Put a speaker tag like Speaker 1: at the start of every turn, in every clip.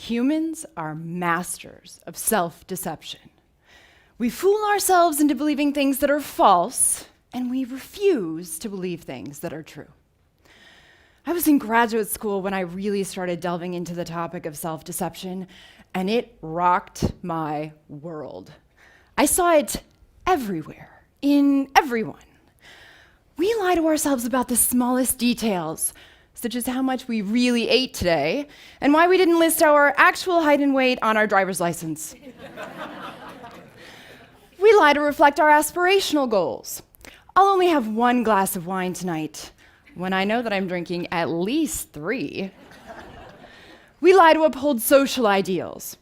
Speaker 1: Humans are masters of self-deception. We fool ourselves into believing things that are false, and we refuse to believe things that are true. I was in graduate school when I really started delving into the topic of self-deception, and it rocked my world. I saw it everywhere, in everyone. We lie to ourselves about the smallest details, such as how much we really ate today, and why we didn't list our actual height and weight on our driver's license. We lie to reflect our aspirational goals. I'll only have 1 glass of wine tonight, when I know that I'm drinking at least 3. We lie to uphold social ideals.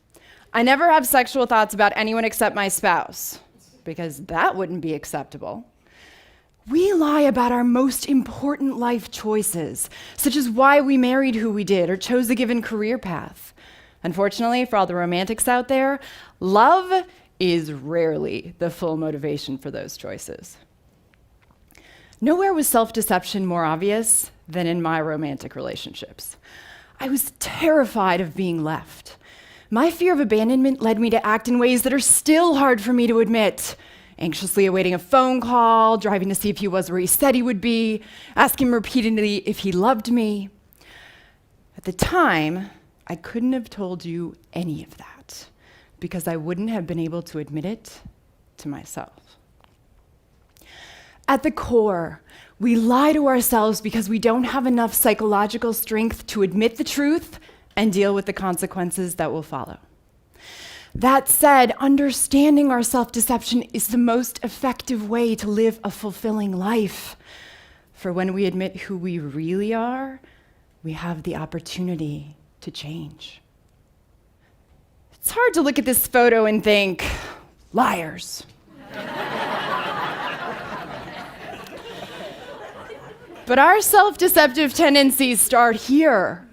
Speaker 1: I never have sexual thoughts about anyone except my spouse, because that wouldn't be acceptable. We lie about our most important life choices, such as why we married who we did or chose a given career path. Unfortunately, for all the romantics out there, love is rarely the full motivation for those choices. Nowhere was self-deception more obvious than in my romantic relationships. I was terrified of being left. My fear of abandonment led me to act in ways that are still hard for me to admit. Anxiously awaiting a phone call, driving to see if he was where he said he would be, asking him repeatedly if he loved me. At the time, I couldn't have told you any of that because I wouldn't have been able to admit it to myself. At the core, we lie to ourselves because we don't have enough psychological strength to admit the truth and deal with the consequences that will follow. That said, understanding our self-deception is the most effective way to live a fulfilling life. For when we admit who we really are, we have the opportunity to change. It's hard to look at this photo and think, liars. But our self-deceptive tendencies start here.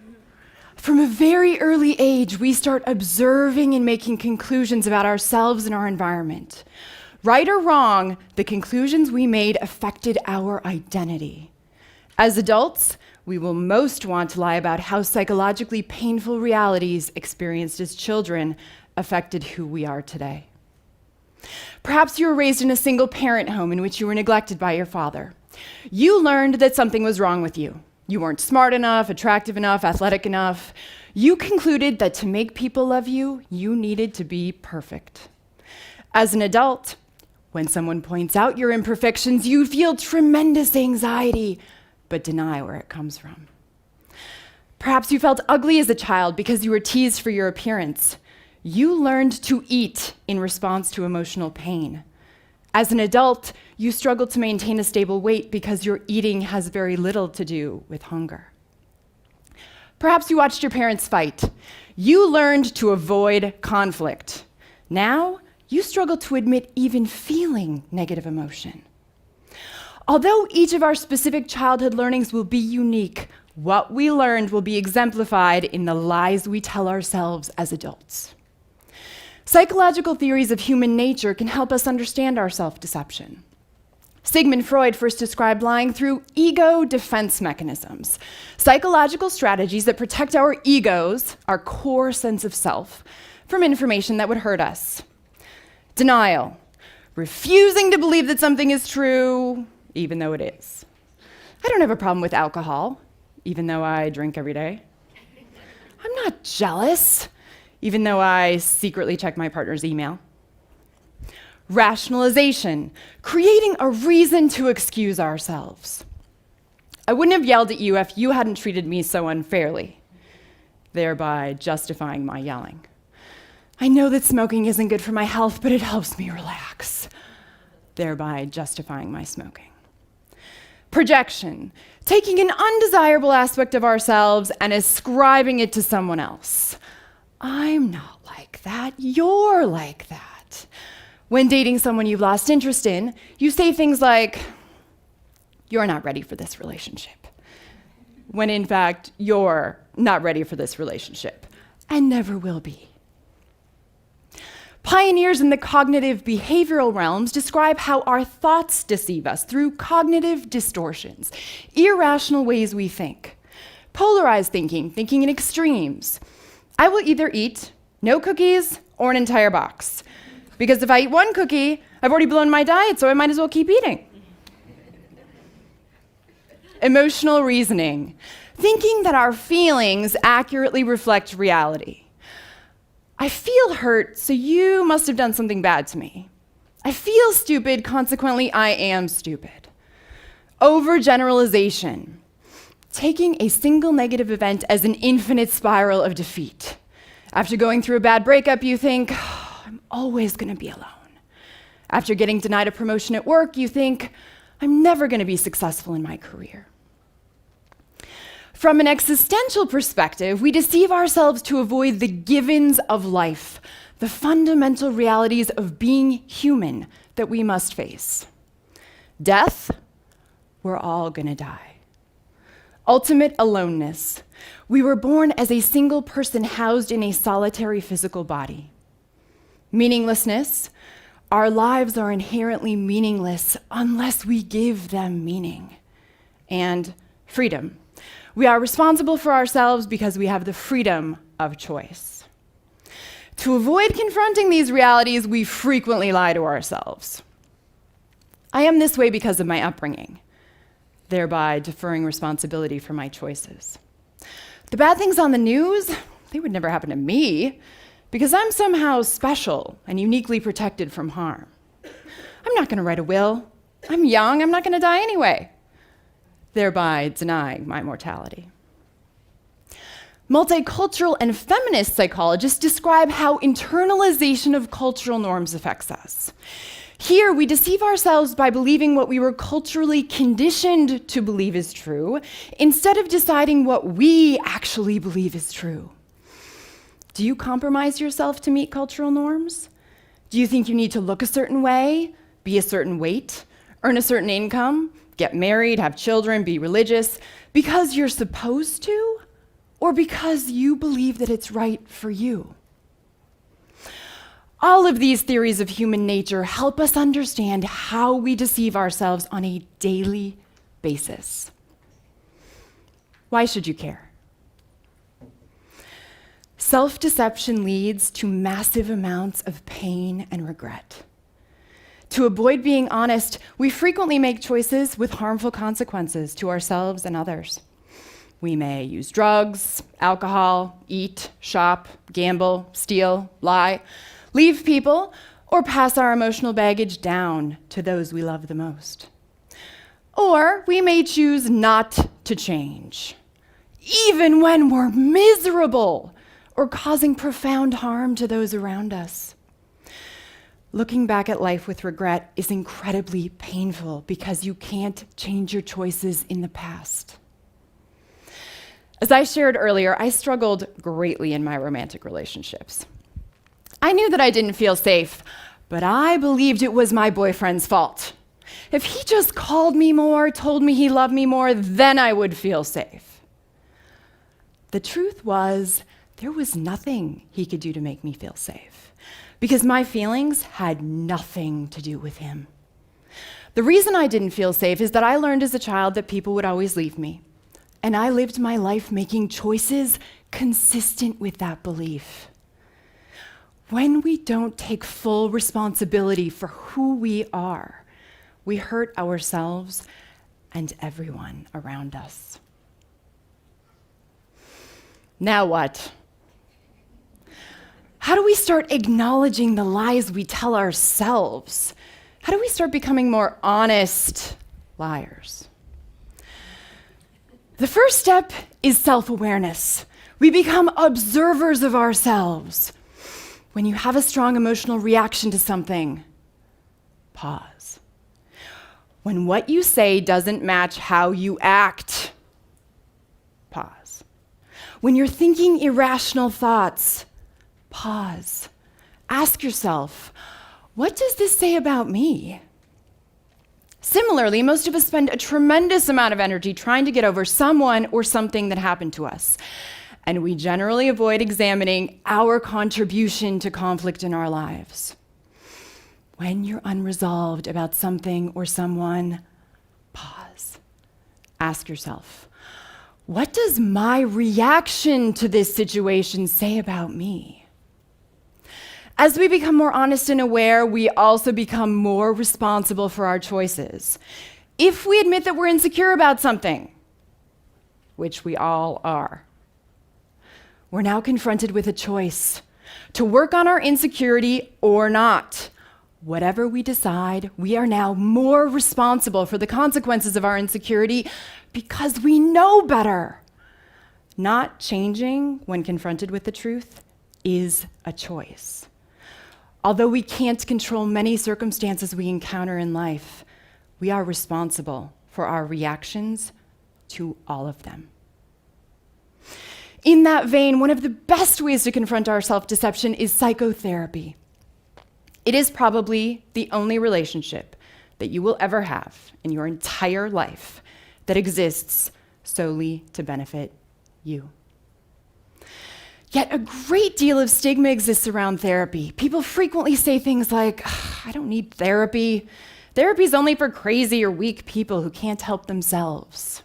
Speaker 1: From a very early age, we start observing and making conclusions about ourselves and our environment. Right or wrong, the conclusions we made affected our identity. As adults, we will most want to lie about how psychologically painful realities experienced as children affected who we are today. Perhaps you were raised in a single-parent home in which you were neglected by your father. You learned that something was wrong with you. You weren't smart enough, attractive enough, athletic enough. You concluded that to make people love you, you needed to be perfect. As an adult, when someone points out your imperfections, you feel tremendous anxiety, but deny where it comes from. Perhaps you felt ugly as a child because you were teased for your appearance. You learned to eat in response to emotional pain. As an adult, you struggle to maintain a stable weight because your eating has very little to do with hunger. Perhaps you watched your parents fight. You learned to avoid conflict. Now, you struggle to admit even feeling negative emotion. Although each of our specific childhood learnings will be unique, what we learned will be exemplified in the lies we tell ourselves as adults. Psychological theories of human nature can help us understand our self-deception. Sigmund Freud first described lying through ego defense mechanisms, psychological strategies that protect our egos, our core sense of self, from information that would hurt us. Denial, refusing to believe that something is true, even though it is. I don't have a problem with alcohol, even though I drink every day. I'm not jealous, even though I secretly check my partner's email. Rationalization, creating a reason to excuse ourselves. I wouldn't have yelled at you if you hadn't treated me so unfairly, thereby justifying my yelling. I know that smoking isn't good for my health, but it helps me relax, thereby justifying my smoking. Projection, taking an undesirable aspect of ourselves and ascribing it to someone else. I'm not like that, you're like that. When dating someone you've lost interest in, you say things like, you're not ready for this relationship. When in fact, you're not ready for this relationship and never will be. Pioneers in the cognitive behavioral realms describe how our thoughts deceive us through cognitive distortions, irrational ways we think. Polarized thinking, thinking in extremes. I will either eat no cookies or an entire box. Because if I eat one cookie, I've already blown my diet, so I might as well keep eating. Emotional reasoning. Thinking that our feelings accurately reflect reality. I feel hurt, so you must have done something bad to me. I feel stupid, consequently, I am stupid. Overgeneralization. Taking a single negative event as an infinite spiral of defeat. After going through a bad breakup, you think, oh, I'm always going to be alone. After getting denied a promotion at work, you think, I'm never going to be successful in my career. From an existential perspective, we deceive ourselves to avoid the givens of life, the fundamental realities of being human that we must face. Death, we're all going to die. Ultimate aloneness. We were born as a single person housed in a solitary physical body. Meaninglessness. Our lives are inherently meaningless unless we give them meaning. And freedom. We are responsible for ourselves because we have the freedom of choice. To avoid confronting these realities, we frequently lie to ourselves. I am this way because of my upbringing, thereby deferring responsibility for my choices. The bad things on the news, they would never happen to me because I'm somehow special and uniquely protected from harm. I'm not going to write a will. I'm young, I'm not going to die anyway, thereby denying my mortality. Multicultural and feminist psychologists describe how internalization of cultural norms affects us. Here, we deceive ourselves by believing what we were culturally conditioned to believe is true, instead of deciding what we actually believe is true. Do you compromise yourself to meet cultural norms? Do you think you need to look a certain way, be a certain weight, earn a certain income, get married, have children, be religious, because you're supposed to, or because you believe that it's right for you? All of these theories of human nature help us understand how we deceive ourselves on a daily basis. Why should you care? Self-deception leads to massive amounts of pain and regret. To avoid being honest, we frequently make choices with harmful consequences to ourselves and others. We may use drugs, alcohol, eat, shop, gamble, steal, lie, leave people, or pass our emotional baggage down to those we love the most. Or we may choose not to change, even when we're miserable or causing profound harm to those around us. Looking back at life with regret is incredibly painful because you can't change your choices in the past. As I shared earlier, I struggled greatly in my romantic relationships. I knew that I didn't feel safe, but I believed it was my boyfriend's fault. If he just called me more, told me he loved me more, then I would feel safe. The truth was, there was nothing he could do to make me feel safe, because my feelings had nothing to do with him. The reason I didn't feel safe is that I learned as a child that people would always leave me, and I lived my life making choices consistent with that belief. When we don't take full responsibility for who we are, we hurt ourselves and everyone around us. Now what? How do we start acknowledging the lies we tell ourselves? How do we start becoming more honest liars? The first step is self-awareness. We become observers of ourselves. When you have a strong emotional reaction to something, pause. When what you say doesn't match how you act, pause. When you're thinking irrational thoughts, pause. Ask yourself, what does this say about me? Similarly, most of us spend a tremendous amount of energy trying to get over someone or something that happened to us. And we generally avoid examining our contribution to conflict in our lives. When you're unresolved about something or someone, pause. Ask yourself, What does my reaction to this situation say about me? As we become more honest and aware, we also become more responsible for our choices. If we admit that we're insecure about something, which we all are, we're now confronted with a choice to work on our insecurity or not. Whatever we decide, we are now more responsible for the consequences of our insecurity because we know better. Not changing when confronted with the truth is a choice. Although we can't control many circumstances we encounter in life, we are responsible for our reactions to all of them. In that vein, one of the best ways to confront our self-deception is psychotherapy. It is probably the only relationship that you will ever have in your entire life that exists solely to benefit you. Yet a great deal of stigma exists around therapy. People frequently say things like, I don't need therapy. Therapy is only for crazy or weak people who can't help themselves.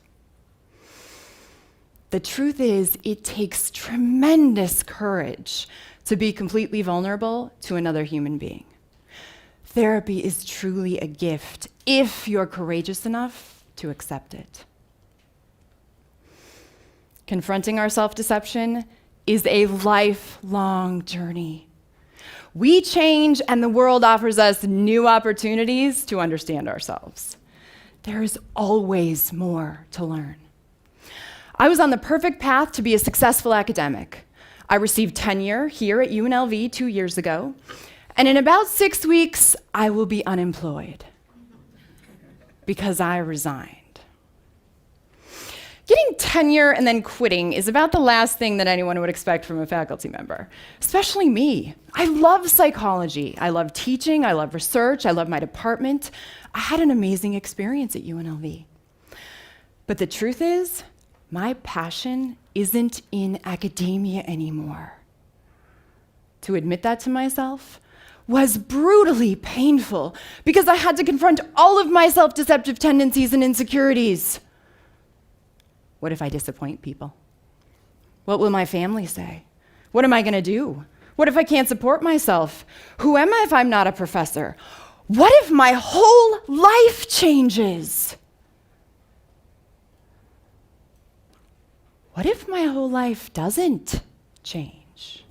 Speaker 1: The truth is, it takes tremendous courage to be completely vulnerable to another human being. Therapy is truly a gift if you're courageous enough to accept it. Confronting our self-deception is a lifelong journey. We change and the world offers us new opportunities to understand ourselves. There is always more to learn. I was on the perfect path to be a successful academic. I received tenure here at UNLV 2 years ago, and in about 6 weeks, I will be unemployed because I resigned. Getting tenure and then quitting is about the last thing that anyone would expect from a faculty member, especially me. I love psychology. I love teaching. I love research. I love my department. I had an amazing experience at UNLV. But the truth is, my passion isn't in academia anymore. To admit that to myself was brutally painful because I had to confront all of my self-deceptive tendencies and insecurities. What if I disappoint people? What will my family say? What am I going to do? What if I can't support myself? Who am I if I'm not a professor? What if my whole life changes? What if my whole life doesn't change?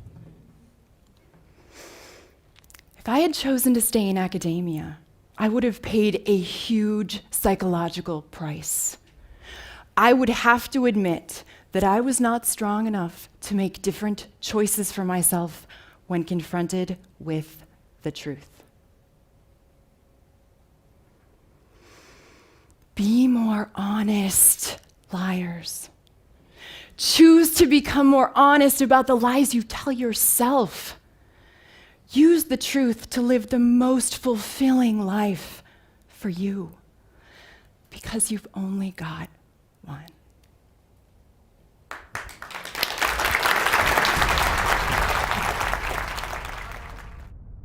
Speaker 1: If I had chosen to stay in academia, I would have paid a huge psychological price. I would have to admit that I was not strong enough to make different choices for myself when confronted with the truth. Be more honest, liars. Choose to become more honest about the lies you tell yourself. Use the truth to live the most fulfilling life for you, because you've only got one.